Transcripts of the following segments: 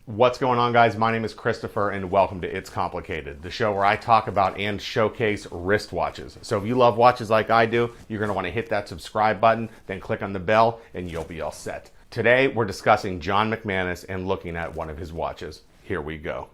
What's going on, guys? My name is Christopher and welcome to It's Complicated, the show where I talk about and showcase wristwatches. So if you love watches like I do, you're going to want to hit that subscribe button, then click on the bell and you'll be all set. Today we're discussing John McManus and looking at one of his watches. Here we go.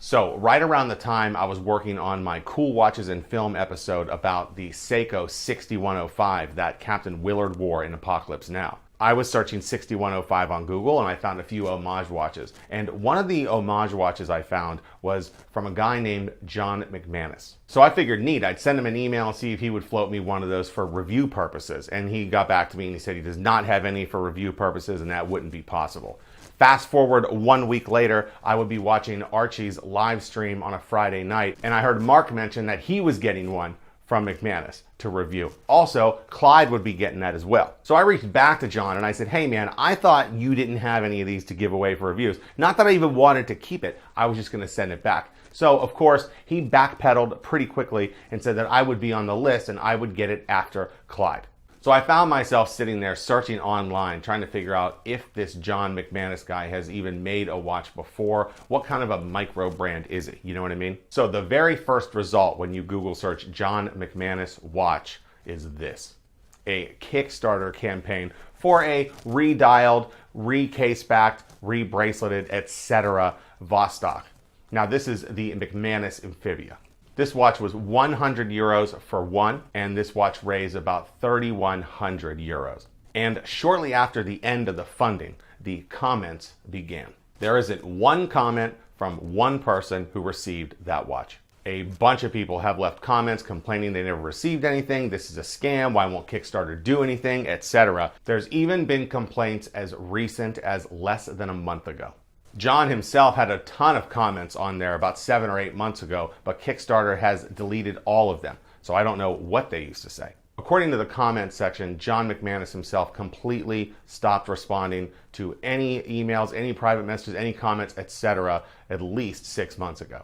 So right around the time I was working on my Cool Watches and Film episode about the Seiko 6105 that Captain Willard wore in Apocalypse Now, I was searching 6105 on Google and I found a few homage watches. And one of the homage watches I found was from a guy named John McManus. So I figured, neat, I'd send him an email and see if he would float me one of those for review purposes. And he got back to me and he said he does not have any for review purposes and that wouldn't be possible. Fast forward 1 week later, I would be watching Archie's live stream on a Friday night, and I heard Mark mention that he was getting one from McManus to review. Also, Clyde would be getting that as well. So I reached back to John and I said, hey man, I thought you didn't have any of these to give away for reviews. Not that I even wanted to keep it, I was just gonna send it back. So of course, he backpedaled pretty quickly and said that I would be on the list and I would get it after Clyde. So I found myself sitting there searching online, trying to figure out if this John McManus guy has even made a watch before. What kind of a micro brand is it? You know what I mean? So the very first result when you Google search John McManus watch is this: a Kickstarter campaign for a redialed, re-case backed, re-braceleted, etc. Vostok. Now this is the McManus Amphibia. This watch was 100 euros for one, and this watch raised about 3,100 euros. And shortly after the end of the funding, the comments began. There isn't one comment from one person who received that watch. A bunch of people have left comments complaining they never received anything, this is a scam, why won't Kickstarter do anything, etc. There's even been complaints as recent as less than a month ago. John himself had a ton of comments on there about 7 or 8 months ago, but Kickstarter has deleted all of them, so I don't know what they used to say. According to the comment section, John McManus himself completely stopped responding to any emails, any private messages, any comments, etc. at least 6 months ago.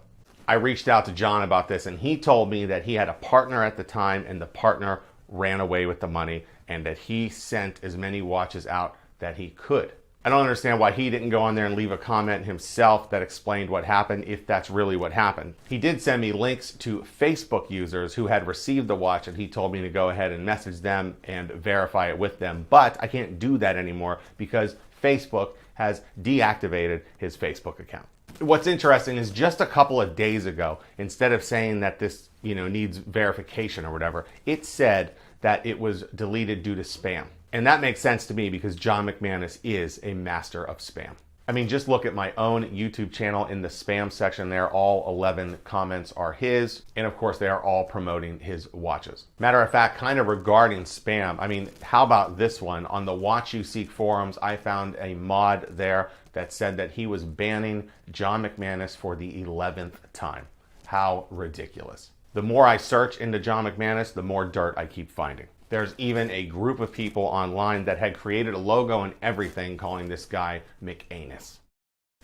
I reached out to John about this and he told me that he had a partner at the time and the partner ran away with the money and that he sent as many watches out that he could. I don't understand why he didn't go on there and leave a comment himself that explained what happened, if that's really what happened. He did send me links to Facebook users who had received the watch and he told me to go ahead and message them and verify it with them. But I can't do that anymore because Facebook has deactivated his Facebook account. What's interesting is just a couple of days ago, instead of saying that this, needs verification or whatever, it said that it was deleted due to spam. And that makes sense to me because John McManus is a master of spam. I mean, just look at my own YouTube channel in the spam section there. All 11 comments are his. And of course, they are all promoting his watches. Matter of fact, kind of regarding spam, I mean, how about this one? On the Watch You Seek forums, I found a mod there that said that he was banning John McManus for the 11th time. How ridiculous. The more I search into John McManus, the more dirt I keep finding. There's even a group of people online that had created a logo and everything calling this guy McAnus.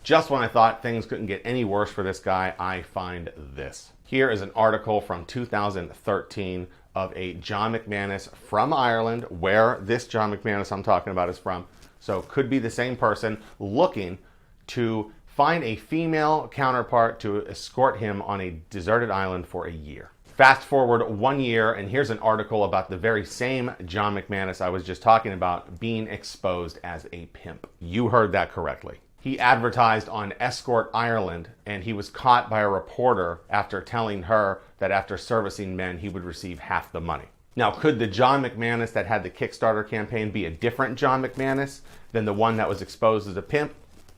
Just when I thought things couldn't get any worse for this guy, I find this. Here is an article from 2013 of a John McManus from Ireland, where this John McManus I'm talking about is from. So could be the same person looking to find a female counterpart to escort him on a deserted island for a year. Fast forward 1 year, and here's an article about the very same John McManus I was just talking about being exposed as a pimp. You heard that correctly. He advertised on Escort Ireland, and he was caught by a reporter after telling her that after servicing men, he would receive half the money. Now, could the John McManus that had the Kickstarter campaign be a different John McManus than the one that was exposed as a pimp?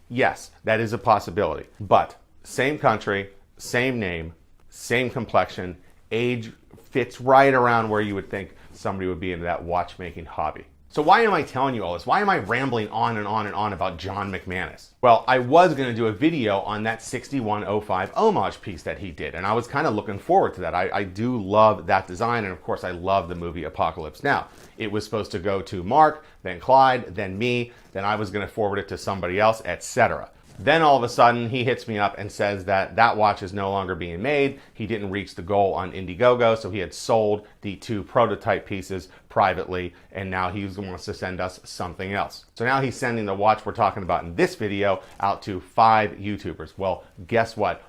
Yes, that is a possibility. But same country, same name, same complexion, age fits right around where you would think somebody would be into that watchmaking hobby. So why am I telling you all this? Why am I rambling on and on and on about John McManus? Well, I was going to do a video on that 6105 homage piece that he did, and I was kind of looking forward to that. I do love that design, and of course I love the movie Apocalypse Now. It was supposed to go to Mark, then Clyde, then me, then I was going to forward it to somebody else, etc. Then all of a sudden he hits me up and says that that watch is no longer being made. He didn't reach the goal on Indiegogo, so he had sold the 2 prototype pieces privately, and now he wants to send us something else. So now he's sending the watch we're talking about in this video out to 5 YouTubers. Well, guess what?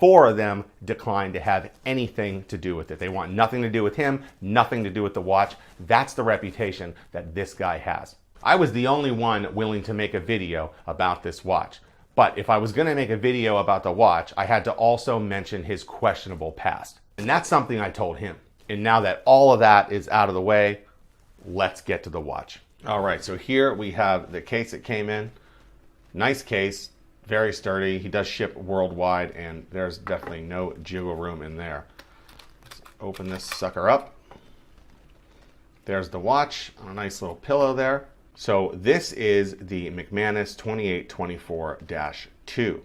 4 of them declined to have anything to do with it. They want nothing to do with him, nothing to do with the watch. That's the reputation that this guy has. I was the only one willing to make a video about this watch. But if I was going to make a video about the watch, I had to also mention his questionable past. And that's something I told him. And now that all of that is out of the way, let's get to the watch. All right, so here we have the case it came in. Nice case, very sturdy. He does ship worldwide, and there's definitely no jiggle room in there. Let's open this sucker up. There's the watch on a nice little pillow there. So this is the McManus 2824-2.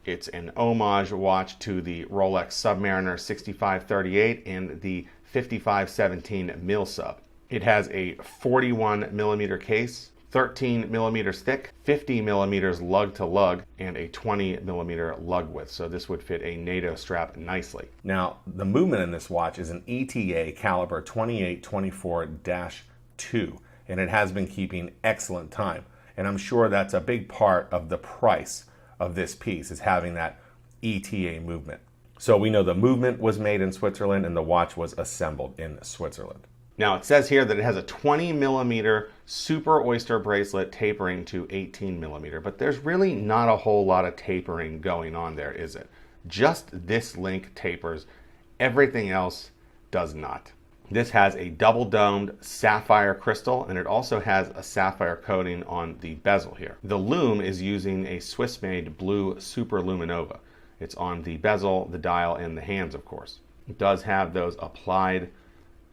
It's an homage watch to the Rolex Submariner 6538 and the 5517 Milsub. It has a 41 millimeter case, 13 millimeters thick, 50 millimeters lug to lug, and a 20 millimeter lug width. So this would fit a NATO strap nicely. Now, the movement in this watch is an ETA caliber 2824-2. And it has been keeping excellent time. And I'm sure that's a big part of the price of this piece, is having that ETA movement. So we know the movement was made in Switzerland and the watch was assembled in Switzerland. Now it says here that it has a 20 millimeter Super Oyster bracelet tapering to 18 millimeter, but there's really not a whole lot of tapering going on there, is it? Just this link tapers, everything else does not. This has a double-domed sapphire crystal, and it also has a sapphire coating on the bezel here. The lume is using a Swiss-made blue Super Luminova. It's on the bezel, the dial, and the hands, of course. It does have those applied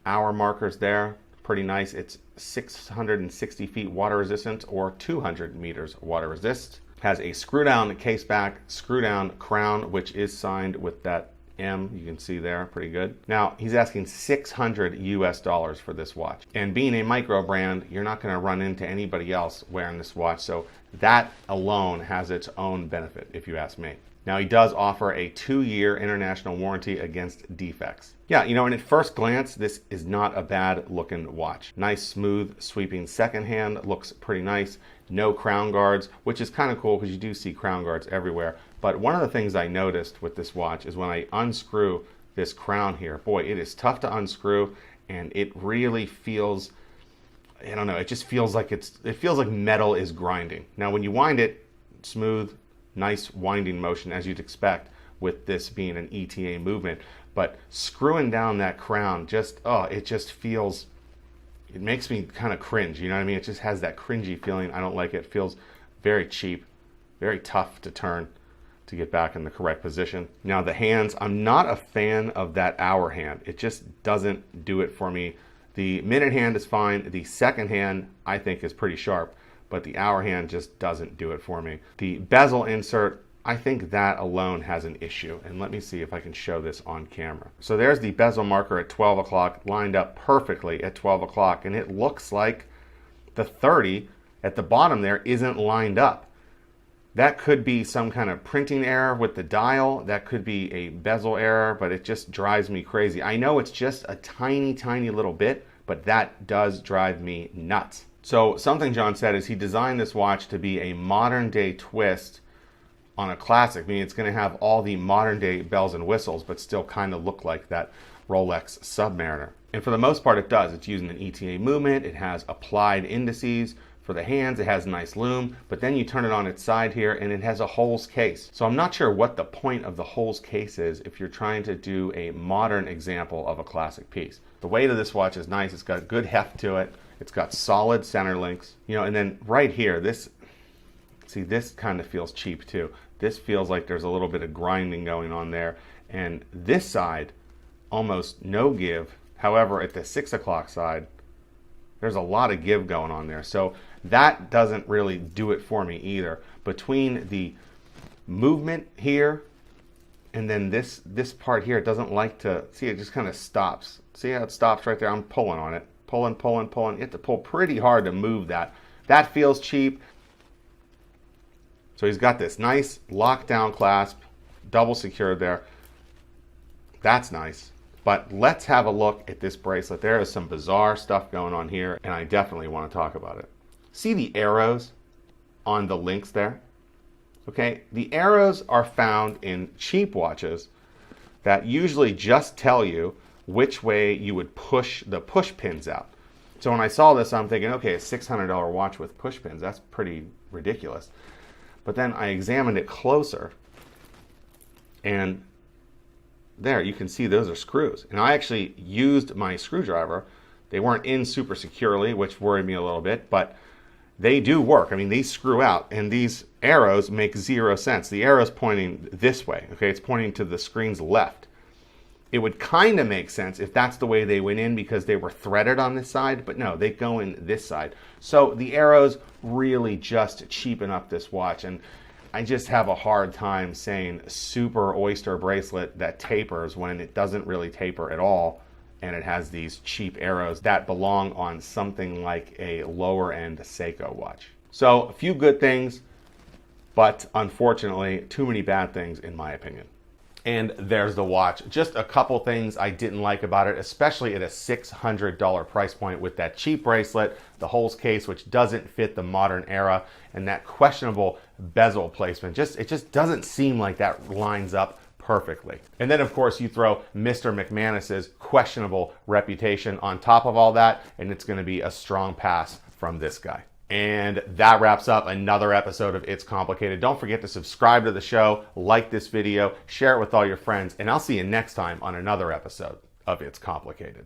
hour markers there. Pretty nice. It's 660 feet water resistant or 200 meters water resist. Has a screw-down case back, screw-down crown, which is signed with that M, you can see there, pretty good. Now, he's asking $600 US for this watch. And being a micro brand, you're not going to run into anybody else wearing this watch, so that alone has its own benefit, if you ask me. Now, he does offer a 2-year international warranty against defects. Yeah, you know, and at first glance, this is not a bad looking watch. Nice, smooth, sweeping second hand, looks pretty nice. No crown guards, which is kind of cool because you do see crown guards everywhere. But one of the things I noticed with this watch is when I unscrew this crown here, boy, it is tough to unscrew, and it really feels, I don't know, it just feels like it feels like metal is grinding. Now, when you wind it, smooth, nice winding motion as you'd expect with this being an ETA movement. But screwing down that crown, it just feels, it makes me kind of cringe, you know what I mean? It just has that cringy feeling. I don't like it. It feels very cheap, very tough to turn to get back in the correct position. Now the hands, I'm not a fan of that hour hand. It just doesn't do it for me. The minute hand is fine. The second hand I think is pretty sharp, but the hour hand just doesn't do it for me. The bezel insert, I think that alone has an issue. And let me see if I can show this on camera. So there's the bezel marker at 12 o'clock, lined up perfectly at 12 o'clock. And it looks like the 30 at the bottom there isn't lined up. That could be some kind of printing error with the dial. That could be a bezel error, but it just drives me crazy. I know it's just a tiny, tiny little bit, but that does drive me nuts. So something John said is he designed this watch to be a modern day twist on a classic, meaning it's going to have all the modern day bells and whistles, but still kind of look like that Rolex Submariner. And for the most part it does. It's using an ETA movement. It has applied indices. For the hands, it has a nice lume, but then you turn it on its side here and it has a holes case. So I'm not sure what the point of the holes case is if you're trying to do a modern example of a classic piece. The weight of this watch is nice. It's got good heft to it. It's got solid center links, you know, and then right here, this kind of feels cheap too. This feels like there's a little bit of grinding going on there. And this side, almost no give. However, at the 6 o'clock side, there's a lot of give going on there. So that doesn't really do it for me either. Between the movement here and then this part here, it doesn't like to, see, it just kind of stops. See how it stops right there? I'm pulling on it, pulling, pulling, pulling. You have to pull pretty hard to move that. That feels cheap. So he's got this nice lockdown clasp, double secured there. That's nice. But let's have a look at this bracelet. There is some bizarre stuff going on here, and I definitely want to talk about it. See the arrows on the links there? Okay, the arrows are found in cheap watches that usually just tell you which way you would push the push pins out. So when I saw this, I'm thinking, okay, a $600 watch with push pins, that's pretty ridiculous. But then I examined it closer, and there, you can see those are screws. And I actually used my screwdriver. They weren't in super securely, which worried me a little bit, but they do work. I mean, these screw out, and these arrows make zero sense. The arrow's pointing this way, okay? It's pointing to the screen's left. It would kind of make sense if that's the way they went in because they were threaded on this side, but no, they go in this side. So the arrows really just cheapen up this watch, and I just have a hard time saying super oyster bracelet that tapers when it doesn't really taper at all, and it has these cheap arrows that belong on something like a lower end Seiko watch. So a few good things, but unfortunately too many bad things in my opinion. And there's the watch. Just a couple things I didn't like about it, especially at a $600 price point with that cheap bracelet, the holes case, which doesn't fit the modern era, and that questionable bezel placement. It just doesn't seem like that lines up perfectly. And then of course you throw Mr. McManus's questionable reputation on top of all that, and it's gonna be a strong pass from this guy. And that wraps up another episode of It's Complicated. Don't forget to subscribe to the show, like this video, share it with all your friends, and I'll see you next time on another episode of It's Complicated.